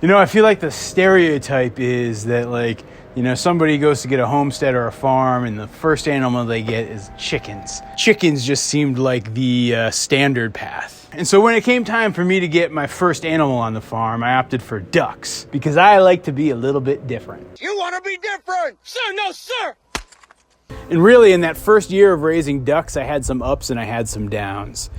You know, I feel like the stereotype is that, like, you know, somebody goes to get a homestead or a farm and the first animal they get is chickens. Chickens just seemed like the standard path. And so when it came time for me to get my first animal on the farm, I opted for ducks because I like to be a little bit different. You want to be different? Sir, no, sir! And really, in that first year of raising ducks, I had some ups and I had some downs.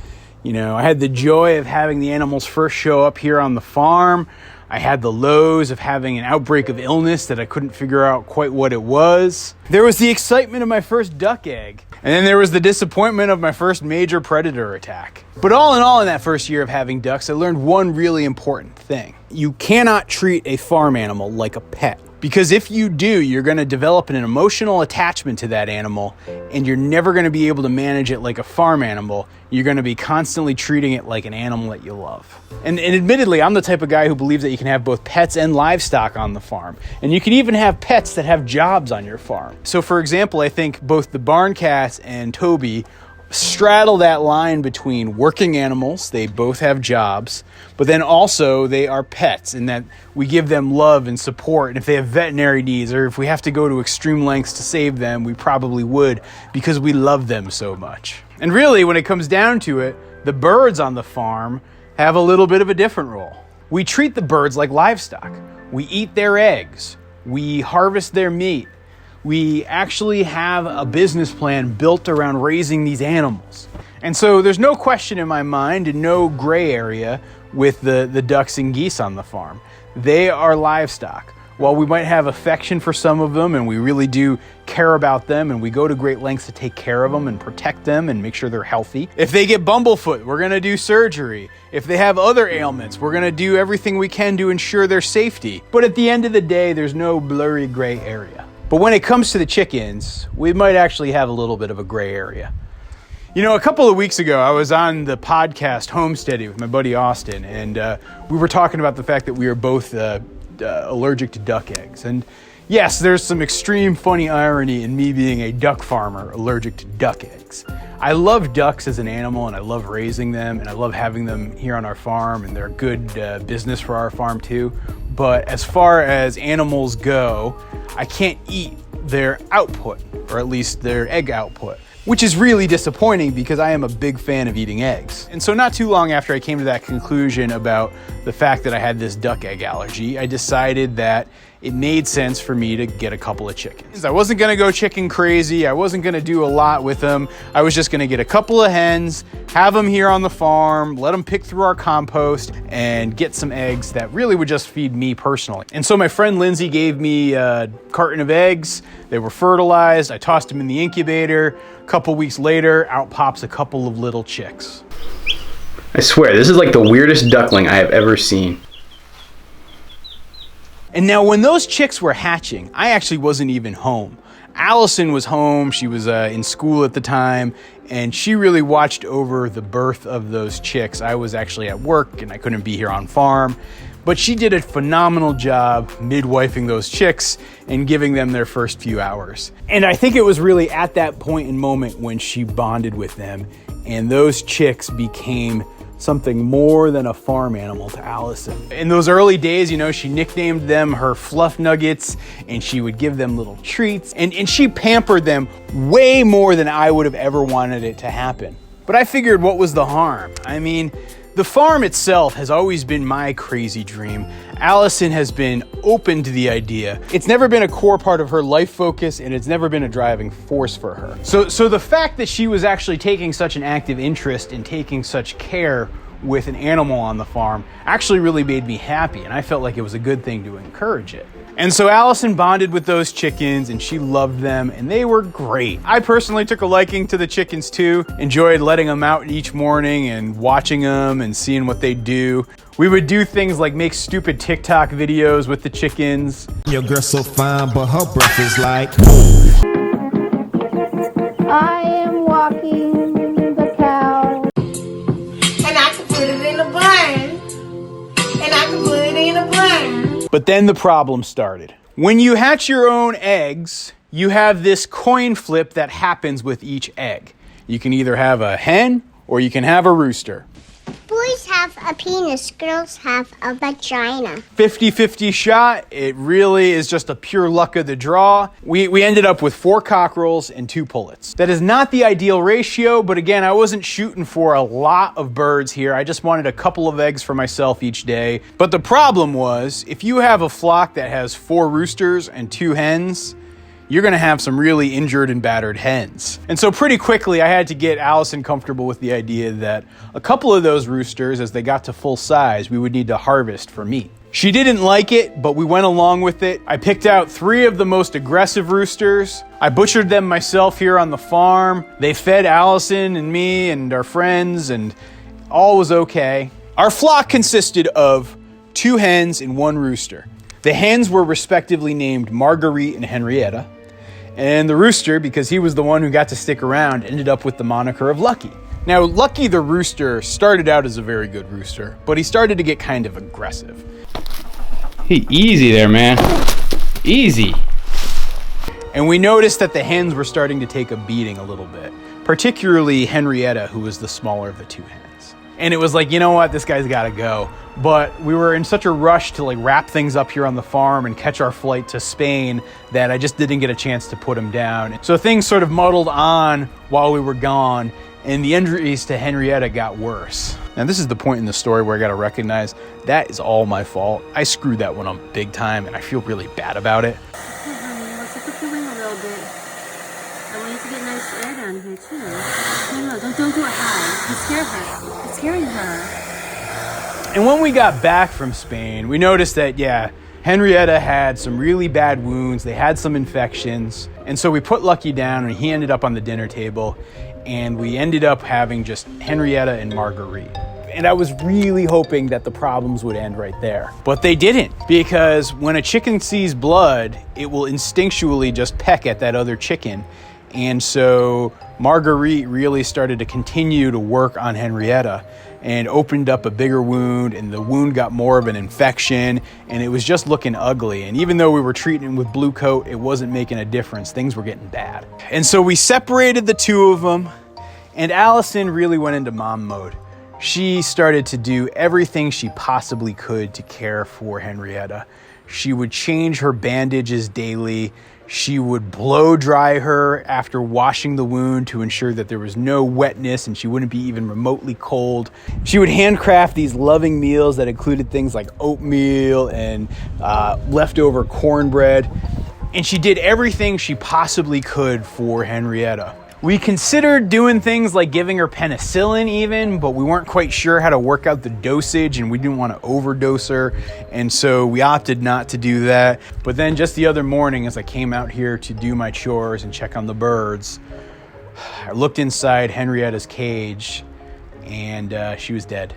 You know, I had the joy of having the animals first show up here on the farm. I had the lows of having an outbreak of illness that I couldn't figure out quite what it was. There was the excitement of my first duck egg. And then there was the disappointment of my first major predator attack. But all in that first year of having ducks, I learned one really important thing. You cannot treat a farm animal like a pet. Because if you do, you're going to develop an emotional attachment to that animal, and you're never going to be able to manage it like a farm animal. You're going to be constantly treating it like an animal that you love. And admittedly, I'm the type of guy who believes that you can have both pets and livestock on the farm. And you can even have pets that have jobs on your farm. So for example, I think both the barn cats and Toby straddle that line between working animals, they both have jobs, but then also they are pets in that we give them love and support. And if they have veterinary needs or if we have to go to extreme lengths to save them, we probably would because we love them so much. And really, when it comes down to it, the birds on the farm have a little bit of a different role. We treat the birds like livestock. We eat their eggs. We harvest their meat. We actually have a business plan built around raising these animals. And so there's no question in my mind and no gray area with the ducks and geese on the farm. They are livestock. While we might have affection for some of them and we really do care about them and we go to great lengths to take care of them and protect them and make sure they're healthy. If they get bumblefoot, we're going to do surgery. If they have other ailments, we're going to do everything we can to ensure their safety. But at the end of the day, there's no blurry gray area. But when it comes to the chickens, we might actually have a little bit of a gray area. You know, a couple of weeks ago, I was on the podcast Homesteading with my buddy Austin, and we were talking about the fact that we are both allergic to duck eggs. And yes, there's some extreme funny irony in me being a duck farmer allergic to duck eggs. I love ducks as an animal, and I love raising them, and I love having them here on our farm, and they're good business for our farm too. But as far as animals go, I can't eat their output, or at least their egg output, which is really disappointing because I am a big fan of eating eggs. And so not too long after I came to that conclusion about the fact that I had this duck egg allergy, I decided that it made sense for me to get a couple of chickens. I wasn't gonna go chicken crazy. I wasn't gonna do a lot with them. I was just gonna get a couple of hens, have them here on the farm, let them pick through our compost, and get some eggs that really would just feed me personally. And so my friend Lindsay gave me a carton of eggs. They were fertilized. I tossed them in the incubator. A couple weeks later, out pops a couple of little chicks. I swear, this is like the weirdest duckling I have ever seen. And now when those chicks were hatching, I actually wasn't even home. Allison was home, she was in school at the time, and she really watched over the birth of those chicks. I was actually at work and I couldn't be here on farm, but she did a phenomenal job midwifing those chicks and giving them their first few hours. And I think it was really at that point and moment when she bonded with them, and those chicks became something more than a farm animal to Allison. In those early days, you know, she nicknamed them her fluff nuggets, and she would give them little treats, and she pampered them way more than I would have ever wanted it to happen. But I figured, what was the harm? I mean, the farm itself has always been my crazy dream. Allison has been open to the idea. It's never been a core part of her life focus, and it's never been a driving force for her. So the fact that she was actually taking such an active interest and taking such care with an animal on the farm actually really made me happy, and I felt like it was a good thing to encourage it. And so Allison bonded with those chickens, and she loved them, and they were great. I personally took a liking to the chickens too, enjoyed letting them out each morning and watching them and seeing what they do. We would do things like make stupid TikTok videos with the chickens. Your girl's so fine, but her breath is like... I am walking the cow. And I can put it in a barn. And I can put it in a barn. But then the problem started. When you hatch your own eggs, you have this coin flip that happens with each egg. You can either have a hen or you can have a rooster. Boys have a penis, girls have a vagina. 50-50 shot. It really is just a pure luck of the draw. We ended up with 4 cockerels and 2 pullets. That is not the ideal ratio, but again, I wasn't shooting for a lot of birds here. I just wanted a couple of eggs for myself each day. But the problem was, if you have a flock that has 4 roosters and 2 hens, you're going to have some really injured and battered hens. And so pretty quickly, I had to get Allison comfortable with the idea that a couple of those roosters, as they got to full size, we would need to harvest for meat. She didn't like it, but we went along with it. I picked out 3 of the most aggressive roosters. I butchered them myself here on the farm. They fed Allison and me and our friends, and all was okay. Our flock consisted of 2 hens and 1 rooster. The hens were respectively named Marguerite and Henrietta. And the rooster, because he was the one who got to stick around, ended up with the moniker of Lucky. Now, Lucky the rooster started out as a very good rooster, but he started to get kind of aggressive. Hey, easy there, man. Easy. And we noticed that the hens were starting to take a beating a little bit, particularly Henrietta, who was the smaller of the 2 hens. And it was like, you know what, this guy's got to go. But we were in such a rush to like wrap things up here on the farm and catch our flight to Spain that I just didn't get a chance to put him down. So things sort of muddled on while we were gone, and the injuries to Henrietta got worse. Now this is the point in the story where I got to recognize that is all my fault. I screwed that one up big time, and I feel really bad about it. Hey, honey, let's look at the wing a little bit. I want you to get nice air down here too. No, don't do it high. You scare her. You're scaring her. And when we got back from Spain, we noticed that, yeah, Henrietta had some really bad wounds. They had some infections. And so we put Lucky down, and he ended up on the dinner table. And we ended up having just Henrietta and Marguerite. And I was really hoping that the problems would end right there. But they didn't, because when a chicken sees blood, it will instinctually just peck at that other chicken. And so Marguerite really started to continue to work on Henrietta and opened up a bigger wound, and the wound got more of an infection, and it was just looking ugly. And even though we were treating it with Blue Coat, it wasn't making a difference. Things were getting bad. And so we separated the 2 of them, and Allison really went into mom mode. She started to do everything she possibly could to care for Henrietta. She would change her bandages daily. She would blow dry her after washing the wound to ensure that there was no wetness and she wouldn't be even remotely cold. She would handcraft these loving meals that included things like oatmeal and leftover cornbread. And she did everything she possibly could for Henrietta. We considered doing things like giving her penicillin even, but we weren't quite sure how to work out the dosage, and we didn't want to overdose her, and so we opted not to do that. But then just the other morning, as I came out here to do my chores and check on the birds, I looked inside Henrietta's cage, and she was dead.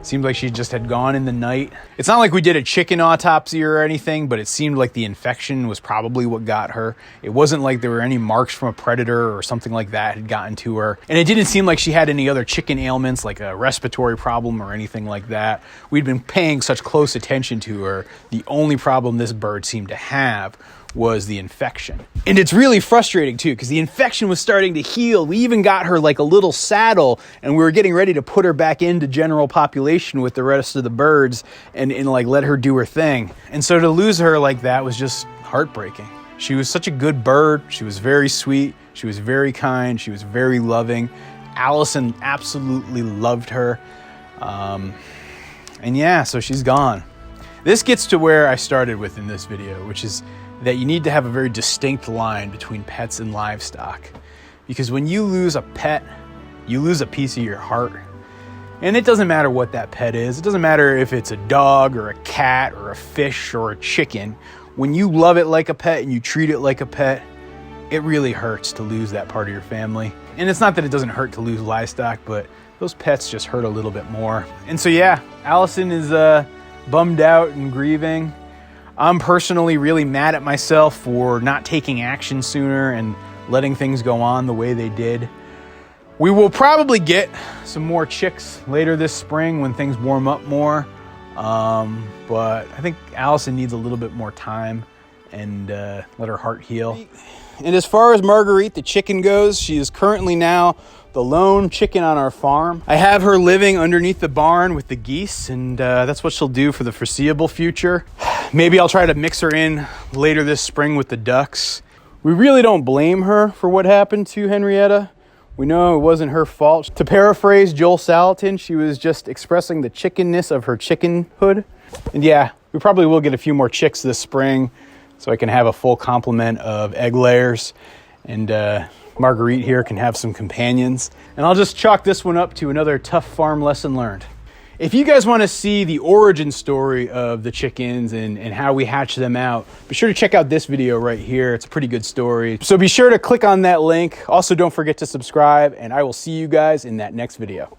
Seemed like she just had gone in the night. It's not like we did a chicken autopsy or anything, but it seemed like the infection was probably what got her. It wasn't like there were any marks from a predator or something like that had gotten to her. And it didn't seem like she had any other chicken ailments, like a respiratory problem or anything like that. We'd been paying such close attention to her. The only problem this bird seemed to have was the infection. And it's really frustrating too, because the infection was starting to heal. We even got her like a little saddle, and we were getting ready to put her back into general population with the rest of the birds and like let her do her thing. And so to lose her like that was just heartbreaking. She was such a good bird. She was very sweet. She was very kind. She was very loving. Allison absolutely loved her. And yeah, so she's gone. This gets to where I started with in this video, which is that you need to have a very distinct line between pets and livestock. Because when you lose a pet, you lose a piece of your heart. And it doesn't matter what that pet is. It doesn't matter if it's a dog or a cat or a fish or a chicken. When you love it like a pet and you treat it like a pet, it really hurts to lose that part of your family. And it's not that it doesn't hurt to lose livestock, but those pets just hurt a little bit more. And so yeah, Allison is bummed out and grieving. I'm personally really mad at myself for not taking action sooner and letting things go on the way they did. We will probably get some more chicks later this spring when things warm up more. But I think Allison needs a little bit more time and let her heart heal. And as far as Marguerite, the chicken, goes, she is currently now the lone chicken on our farm. I have her living underneath the barn with the geese, and that's what she'll do for the foreseeable future. Maybe I'll try to mix her in later this spring with the ducks. We really don't blame her for what happened to Henrietta. We know it wasn't her fault. To paraphrase Joel Salatin, she was just expressing the chickenness of her chickenhood. And yeah, we probably will get a few more chicks this spring so I can have a full complement of egg layers. And Marguerite here can have some companions. And I'll just chalk this one up to another tough farm lesson learned. If you guys want to see the origin story of the chickens and how we hatch them out, be sure to check out this video right here. It's a pretty good story. So be sure to click on that link. Also, don't forget to subscribe, and I will see you guys in that next video.